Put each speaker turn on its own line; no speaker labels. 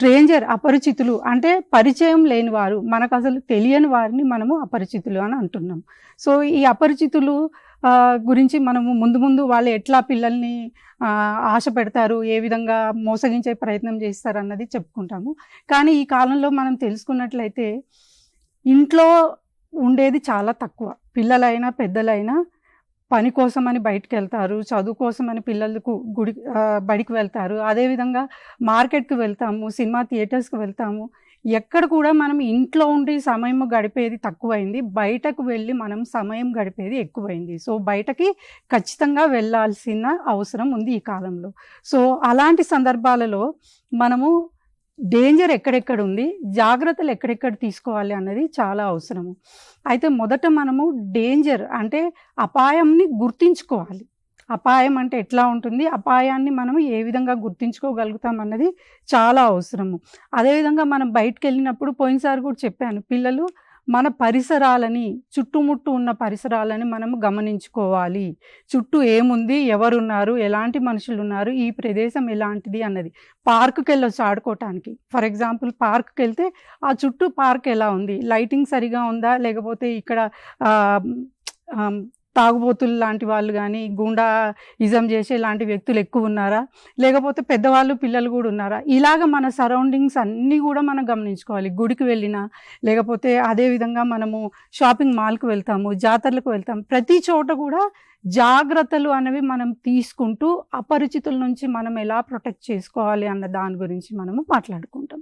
Stranger, అపరిచితులు అంటే పరిచయం లేని వారు, మనకు అసలు తెలియని వారిని మనము అపరిచితులు అని అంటున్నాం. సో, ఈ అపరిచితులు గురించి మనము ముందు ముందు వాళ్ళు ఎట్లా పిల్లల్ని ఆశ పెడతారు, ఏ విధంగా మోసగించే ప్రయత్నం చేస్తారన్నది చెప్పుకుంటాము. కానీ ఈ కాలంలో మనం తెలుసుకున్నట్లయితే ఇంట్లో ఉండేది చాలా తక్కువ. పిల్లలైనా, పెద్దలైనా పని కోసమని బయటికెళ్తారు, చదువు కోసమని పిల్లలకు బడికి వెళ్తారు. అదేవిధంగా మార్కెట్‌కి వెళ్తాము, సినిమా థియేటర్స్‌కి వెళ్తాము. ఎక్కడ కూడా మనం ఇంట్లో ఉండి సమయం గడిపేది తక్కువైంది. బయటకు వెళ్ళి మనం సమయం గడిపేది ఎక్కువైంది. సో, బయటకి ఖచ్చితంగా వెళ్ళాల్సిన అవసరం ఉంది ఈ కాలంలో. సో, అలాంటి సందర్భాలలో మనము డేంజర్ ఎక్కడెక్కడుంది, జాగ్రత్తలు ఎక్కడెక్కడ తీసుకోవాలి అన్నది చాలా అవసరము. అయితే మొదట మనము డేంజర్ అంటే అపాయంని గుర్తించుకోవాలి. అపాయం అంటే ఎట్లా ఉంటుంది, అపాయాన్ని మనము ఏ విధంగా గుర్తించుకోగలుగుతాం అన్నది చాలా అవసరము. అదేవిధంగా మనం బయటికెళ్ళినప్పుడు పోయినసారి కూడా చెప్పాను, పిల్లలు మన పరిసరాలని, చుట్టుముట్టు ఉన్న పరిసరాలని మనము గమనించుకోవాలి. చుట్టూ ఏముంది, ఎవరున్నారు, ఎలాంటి మనుషులున్నారు, ఈ ప్రదేశం ఎలాంటిది అన్నది. పార్క్‌కెళ్ళొచ్చు ఆడుకోవటానికి. ఫర్ ఎగ్జాంపుల్ పార్క్‌కెళ్తే ఆ చుట్టూ పార్క్ ఎలా ఉంది, లైటింగ్ సరిగా ఉందా, లేకపోతే ఇక్కడ ఆహ్, ఆహ్, తాగుబోతులు లాంటి వాళ్ళు గానీ, గూండాయిజం చేసే లాంటి వ్యక్తులు ఎక్కువున్నారా, లేకపోతే పెద్దవాళ్ళు, పిల్లలు గూడా ఉన్నారా? ఇలాగ మన సరౌండింగ్స్ అన్నీ గూడా మనం గమనించుకోవాలి. గుడికి వెళ్ళినా, లేకపోతే అదే విధంగా మనము షాపింగ్ మాల్‌కి వెళ్తాము, జాతరలకు వెళ్తాం. ప్రతి చోట కూడా జాగ్రత్తలు అనేవి మనం తీసుకుంటూ, అపరిచితుల నుంచి మనం ఎలా ప్రొటెక్ట్ చేసుకోవాలి అన్న దాని గురించి మనము మాట్లాడుకుంటాం.